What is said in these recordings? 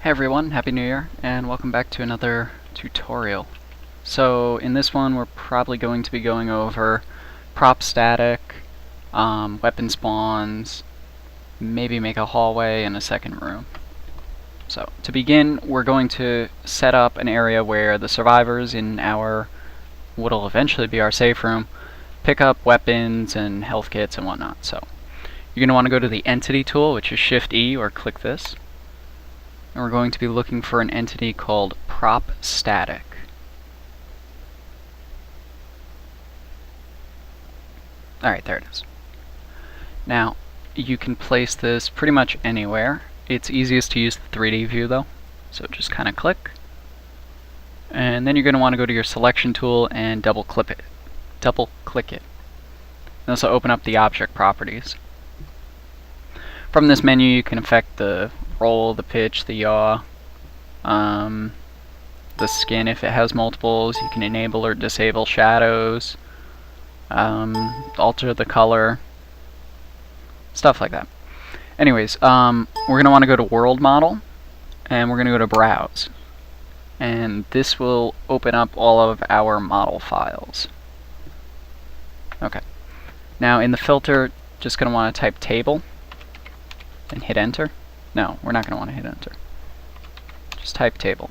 Hey everyone, Happy New Year, and welcome back to another tutorial. So in this one we're probably going to be going over prop static, weapon spawns, maybe make a hallway and a second room. So to begin, we're going to set up an area where the survivors in our, what'll eventually be our safe room, pick up weapons and health kits and whatnot. So you're going to want to go to the entity tool, which is Shift E, or click this. And we're going to be looking for an entity called prop static. Alright, there it is. Now, you can place this pretty much anywhere. It's easiest to use the 3D view though, so just kind of click. And then you're going to want to go to your selection tool and double click it. And this will open up the object properties. From this menu you can affect the roll, the pitch, the yaw, the skin if it has multiples. You can enable or disable shadows, alter the color, stuff like that. Anyways, we're going to want to go to World Model, and we're going to go to Browse. And this will open up all of our model files. Okay. Now in the filter, just going to want to type table and hit enter. No, we're not going to want to hit enter. Just type table.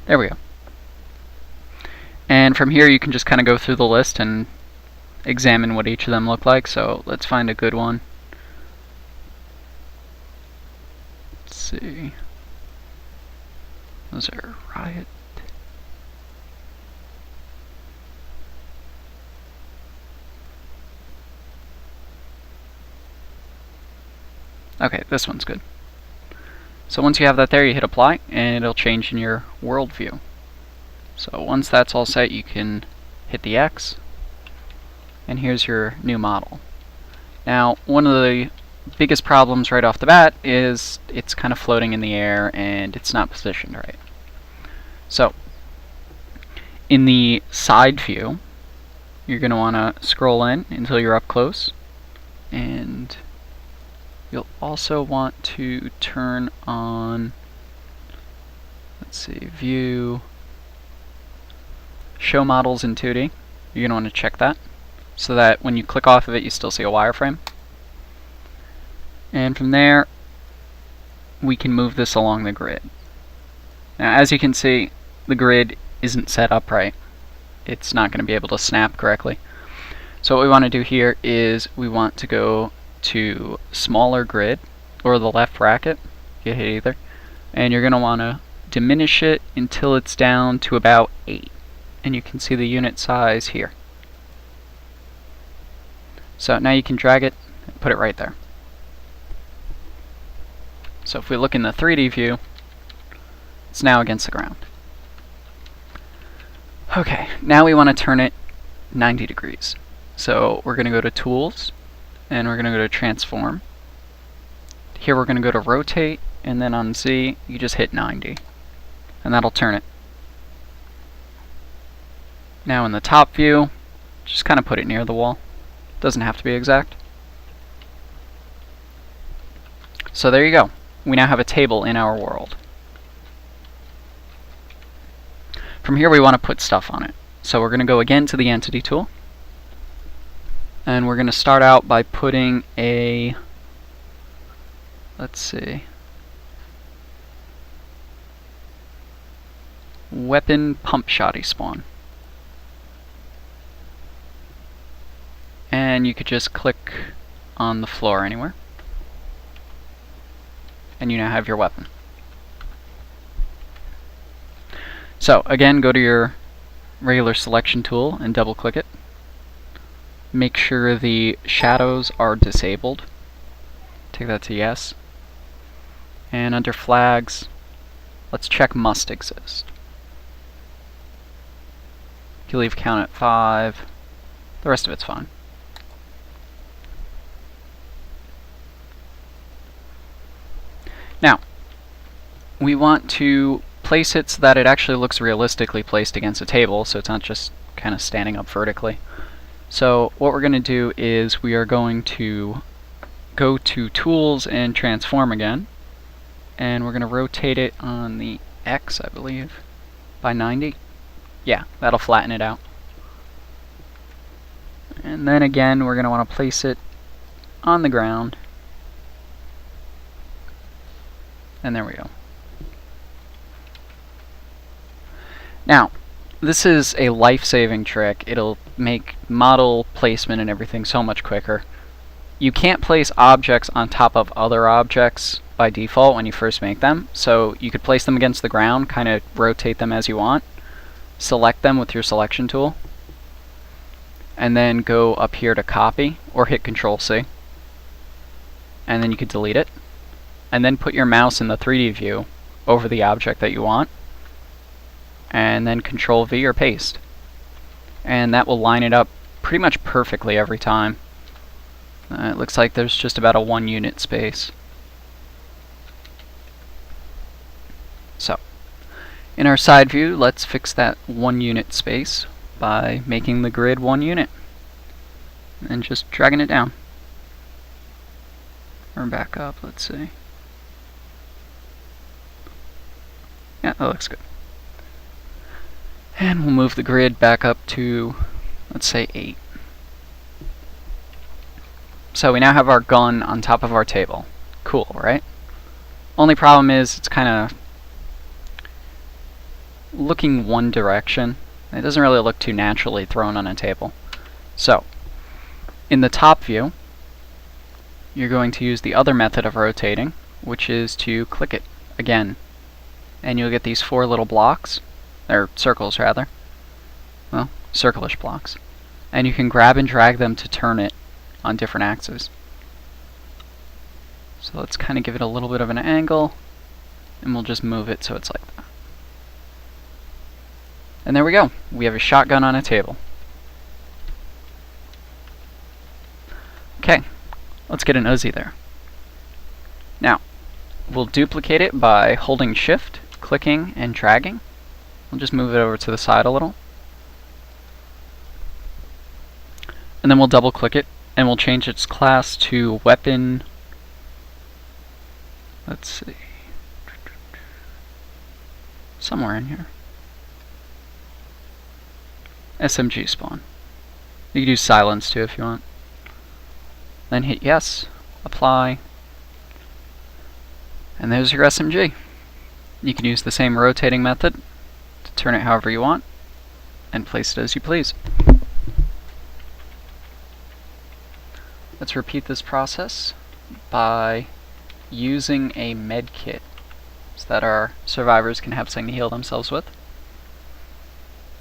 There we go. And from here you can just kind of go through the list and examine what each of them look like. So let's find a good one. Let's see. Those are riot. Okay, this one's good. So once you have that there, you hit apply, and it'll change in your world view. So once that's all set, you can hit the X, and here's your new model. Now, one of the biggest problems right off the bat is it's kind of floating in the air and it's not positioned right. So in the side view, you're going to want to scroll in until you're up close, and you'll also want to turn on, let's see, view, show models in 2D. You're going to want to check that so that when you click off of it you still see a wireframe. And from there we can move this along the grid. Now as you can see, the grid isn't set up right. It's not going to be able to snap correctly. So what we want to do here is we want to go to smaller grid, or the left bracket, you hit either, and you're going to want to diminish it until it's down to about 8, and you can see the unit size here. So now you can drag it and put it right there. So if we look in the 3D view, it's now against the ground. Okay, now we want to turn it 90 degrees. So we're going to go to Tools, and we're going to go to Transform. Here we're going to go to Rotate, and then on Z you just hit 90, and that'll turn it. Now in the top view, just kind of put it near the wall. Doesn't have to be exact. So there you go. We now have a table in our world. From here we want to put stuff on it. So we're going to go again to the Entity tool, and we're going to start out by putting a, let's see, weapon pump shotty spawn. And you could just click on the floor anywhere, and you now have your weapon. So again, go to your regular selection tool and double click it. Make sure the shadows are disabled. Take that to yes. And under flags, let's check must exist. You can leave count at 5. The rest of it's fine. Now, we want to place it so that it actually looks realistically placed against a table, so it's not just kind of standing up vertically. So what we're going to do is we are going to go to Tools and Transform again, and we're going to rotate it on the X, I believe, by 90. Yeah, that'll flatten it out. And then again, we're going to want to place it on the ground. And there we go. Now, this is a life-saving trick. It'll make model placement and everything so much quicker. You can't place objects on top of other objects by default when you first make them, so you could place them against the ground, kind of rotate them as you want, select them with your selection tool, and then go up here to copy, or hit Control-C, and then you could delete it, and then put your mouse in the 3D view over the object that you want, and then Control-V or paste. And that will line it up pretty much perfectly every time. It looks like there's just about a 1 unit space. So, in our side view, let's fix that 1 unit space by making the grid 1 unit. And just dragging it down. Or back up, let's see. Yeah, that looks good. And we'll move the grid back up to, let's say, 8. So we now have our gun on top of our table. Cool, right? Only problem is it's kind of looking one direction. It doesn't really look too naturally thrown on a table. So, in the top view, you're going to use the other method of rotating, which is to click it again. And you'll get these 4 little blocks, or circles rather. Well, circle-ish blocks. And you can grab and drag them to turn it on different axes. So let's kind of give it a little bit of an angle, and we'll just move it so it's like that. And there we go. We have a shotgun on a table. Okay, let's get an Uzi there. Now, we'll duplicate it by holding Shift, clicking, and dragging. We'll just move it over to the side a little. And then we'll double click it, and we'll change its class to weapon. Let's see. Somewhere in here. SMG spawn. You can do silence too if you want. Then hit yes, apply, and there's your SMG. You can use the same rotating method to turn it however you want and place it as you please. Let's repeat this process by using a medkit so that our survivors can have something to heal themselves with.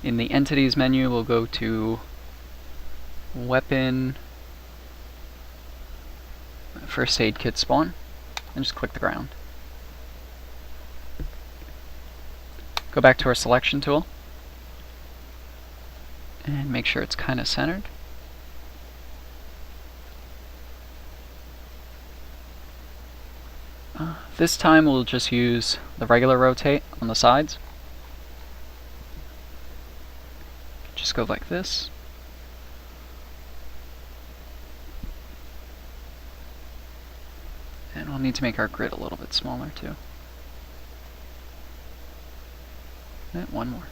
In the Entities menu, we'll go to Weapon, First Aid Kit Spawn, and just click the ground. Go back to our selection tool, and make sure it's kind of centered. This time we'll just use the regular rotate on the sides. Just go like this. And we'll need to make our grid a little bit smaller too. And one more.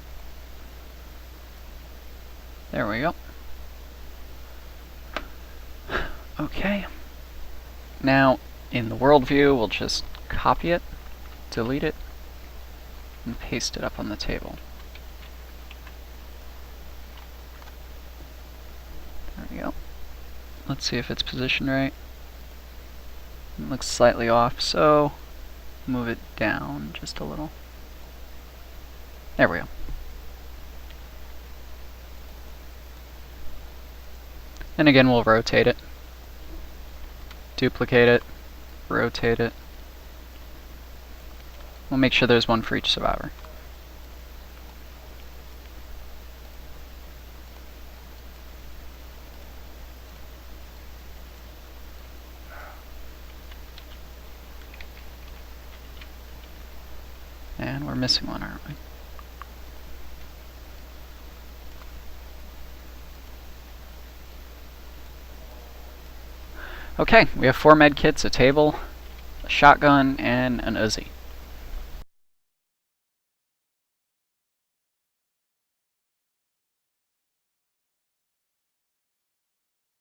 There we go. Okay. Now, in the world view, we'll just copy it, delete it, and paste it up on the table. There we go. Let's see if it's positioned right. It looks slightly off, so move it down just a little. There we go. And again, we'll rotate it, duplicate it, rotate it. We'll make sure there's one for each survivor. And we're missing one, aren't we? Okay, we have 4 med kits, a table, a shotgun, and an Uzi.